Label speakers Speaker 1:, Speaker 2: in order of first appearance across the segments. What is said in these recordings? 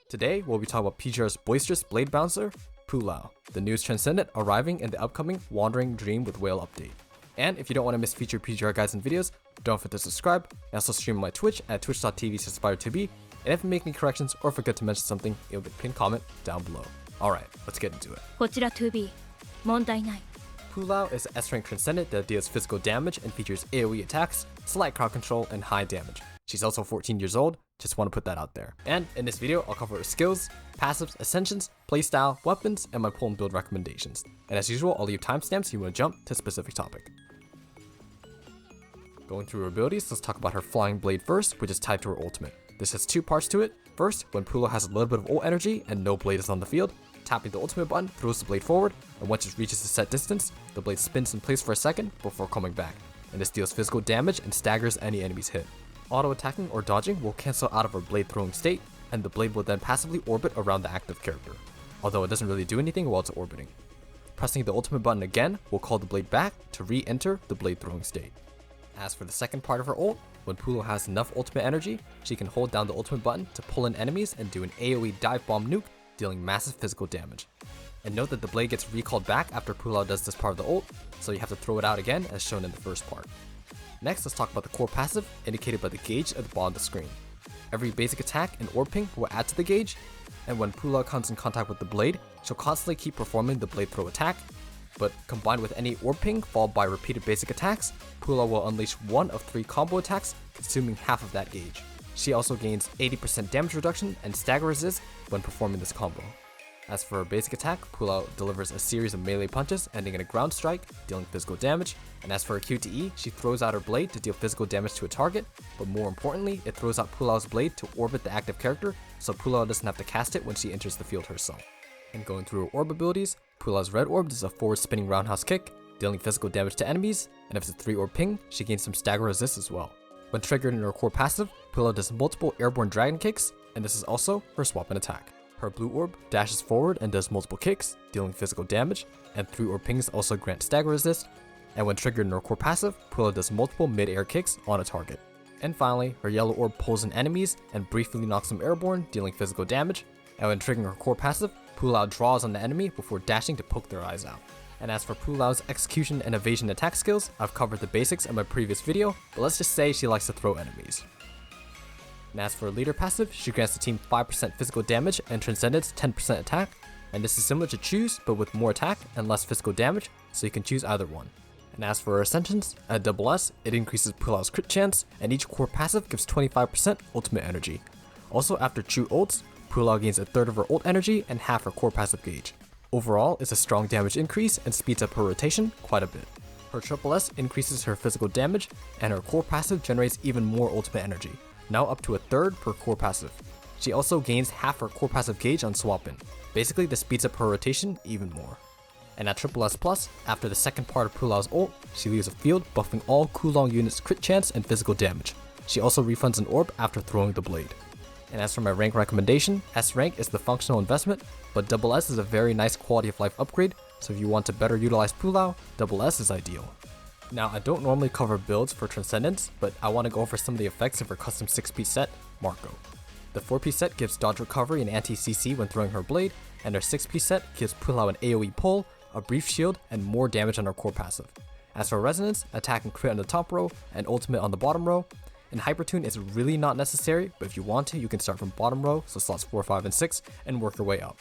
Speaker 1: Today, we'll be talking about PGR's boisterous blade bouncer, Pulao, the newest Transcendent arriving in the upcoming Wandering Dream with Whale update. And if you don't want to miss future PGR guides and videos, don't forget to subscribe. I also stream on my Twitch at twitch.tv/AspireToBe, and if you make any corrections or forget to mention something, you'll get a pinned comment down below. Alright, let's get into it.
Speaker 2: こちら 2B 問題ない
Speaker 1: Pulao is an S-rank Transcendent that deals physical damage and features AoE attacks, slight crowd control, and high damage. She's also 14 years old, just want to put that out there. And in this video, I'll cover her skills, passives, ascensions, playstyle, weapons, and my pull and build recommendations. And as usual, I'll leave timestamps if you want to jump to a specific topic. Going through her abilities, let's talk about her Flying Blade first, which is tied to her ultimate. This has two parts to it. First, when Pulao has a little bit of ult energy and no blade is on the field, tapping the ultimate button throws the blade forward, and once it reaches a set distance, the blade spins in place for a second before coming back, and this deals physical damage and staggers any enemies hit. Auto-attacking or dodging will cancel out of her blade throwing state, and the blade will then passively orbit around the active character, although it doesn't really do anything while it's orbiting. Pressing the ultimate button again will call the blade back to re-enter the blade throwing state. As for the second part of her ult, when Pulao has enough ultimate energy, she can hold down the ultimate button to pull in enemies and do an AoE dive bomb nuke, dealing massive physical damage. And note that the blade gets recalled back after Pulao does this part of the ult, so you have to throw it out again as shown in the first part. Next, let's talk about the core passive, indicated by the gauge at the bottom of the screen. Every basic attack and orb ping will add to the gauge, and when Pulao comes in contact with the blade, she'll constantly keep performing the blade throw attack, but combined with any orb ping followed by repeated basic attacks, Pulao will unleash one of 3 combo attacks, consuming half of that gauge. She also gains 80% damage reduction and stagger resist when performing this combo. As for her basic attack, Pulao delivers a series of melee punches ending in a ground strike, dealing physical damage, and as for her QTE, she throws out her blade to deal physical damage to a target, but more importantly, it throws out Pulao's blade to orbit the active character, so Pulao doesn't have to cast it when she enters the field herself. And going through her orb abilities, Pulao's red orb does a forward spinning roundhouse kick, dealing physical damage to enemies, and if it's a 3 orb ping, she gains some stagger resist as well. When triggered in her core passive, Pulao does multiple airborne dragon kicks, and this is also her swap and attack. Her blue orb dashes forward and does multiple kicks, dealing physical damage, and 3 orb pings also grant stagger resist, and when triggered in her core passive, Pulao does multiple mid-air kicks on a target. And finally, her yellow orb pulls in enemies and briefly knocks them airborne, dealing physical damage, and when triggering her core passive, Pulao draws on the enemy before dashing to poke their eyes out. And as for Pulao's execution and evasion attack skills, I've covered the basics in my previous video, but let's just say she likes to throw enemies. And as for her leader passive, she grants the team 5% physical damage and Transcendent's 10% attack, and this is similar to Choose, but with more attack and less physical damage, so you can choose either one. And as for her Ascensions, at double S, it increases Pulao's crit chance, and each core passive gives 25% ultimate energy. Also after True ults, Pulao gains a third of her ult energy and half her core passive gauge. Overall, it's a strong damage increase and speeds up her rotation quite a bit. Her triple S increases her physical damage, and her core passive generates even more ultimate energy, now up to a third per core passive. She also gains half her core passive gauge on swap in. Basically, this speeds up her rotation even more. And at triple S plus, after the second part of Pulao's ult, she leaves a field buffing all cooldown units' crit chance and physical damage. She also refunds an orb after throwing the blade. And as for my rank recommendation, S rank is the functional investment, but double S is a very nice quality of life upgrade, so if you want to better utilize Pulao, double S is ideal. Now, I don't normally cover builds for Transcendence, but I want to go over some of the effects of her custom 6-piece set, Marco. The 4-piece set gives dodge recovery and anti-CC when throwing her blade, and her 6-piece set gives Pulao an AoE pull, a brief shield, and more damage on her core passive. As for Resonance, attack and crit on the top row, and ultimate on the bottom row, and Hypertune is really not necessary, but if you want to, you can start from bottom row, so slots 4, 5, and 6, and work your way up.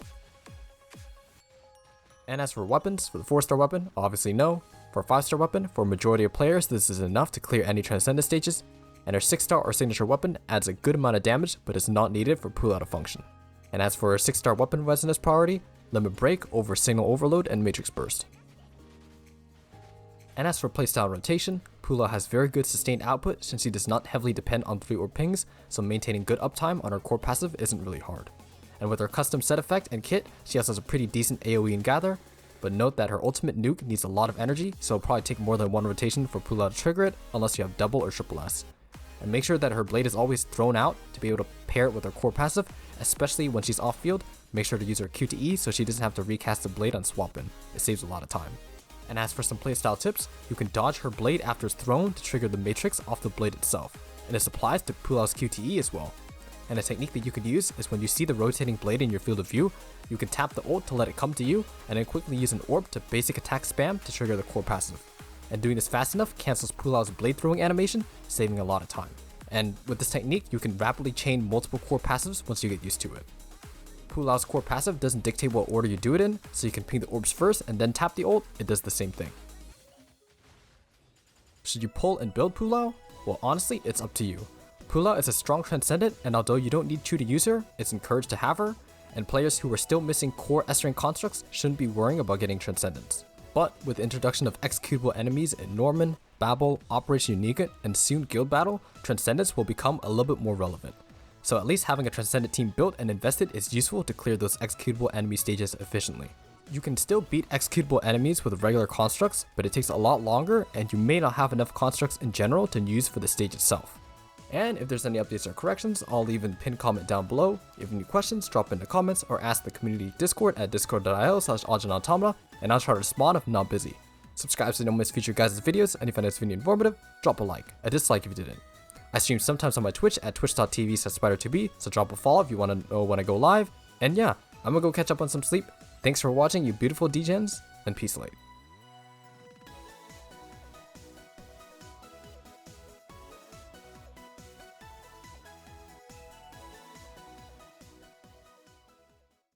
Speaker 1: And as for weapons, for the 4-star weapon, obviously no. For a 5-star weapon, for a majority of players, this is enough to clear any Transcendent stages, and her 6-star or signature weapon adds a good amount of damage, but is not needed for Pulao to function. And as for her 6-star weapon resonance priority, Limit Break over Signal Overload and Matrix Burst. And as for playstyle rotation, Pulao has very good sustained output since she does not heavily depend on 3 orb pings, so maintaining good uptime on her core passive isn't really hard. And with her custom set effect and kit, she also has a pretty decent AoE and gather, but note that her ultimate nuke needs a lot of energy, so it'll probably take more than one rotation for Pulao to trigger it unless you have double or triple S. And make sure that her blade is always thrown out to be able to pair it with her core passive, especially when she's off field. Make sure to use her QTE so she doesn't have to recast the blade on swap in. It saves a lot of time. And as for some playstyle tips, you can dodge her blade after it's thrown to trigger the matrix off the blade itself, and this applies to Pulao's QTE as well. And a technique that you can use is when you see the rotating blade in your field of view, you can tap the ult to let it come to you, and then quickly use an orb to basic attack spam to trigger the core passive. And doing this fast enough cancels Pulao's blade throwing animation, saving a lot of time. And with this technique, you can rapidly chain multiple core passives once you get used to it. Pulao's core passive doesn't dictate what order you do it in, so you can ping the orbs first and then tap the ult, it does the same thing. Should you pull and build Pulao? Well, honestly, it's up to you. Pulao is a strong transcendent, and although you don't need Chu to use her, it's encouraged to have her, and players who are still missing core S-rank constructs shouldn't be worrying about getting transcendents. But with the introduction of executable enemies in Norman, Babel, Operation Unique, and soon Guild Battle, transcendents will become a little bit more relevant. So at least having a transcendent team built and invested is useful to clear those executable enemy stages efficiently. You can still beat executable enemies with regular constructs, but it takes a lot longer, and you may not have enough constructs in general to use for the stage itself. And if there's any updates or corrections, I'll leave a pinned comment down below. If you have any questions, drop in the comments or ask the community Discord at discord.io/AugenAutomata, and I'll try to respond if I'm not busy. Subscribe so you don't miss future guys' videos, and if you find this video informative, drop a like, a dislike if you didn't. I stream sometimes on my Twitch at twitch.tv/spider2b, so drop a follow if you want to know when I go live. And yeah, I'm gonna go catch up on some sleep. Thanks for watching, you beautiful degens, and peace light.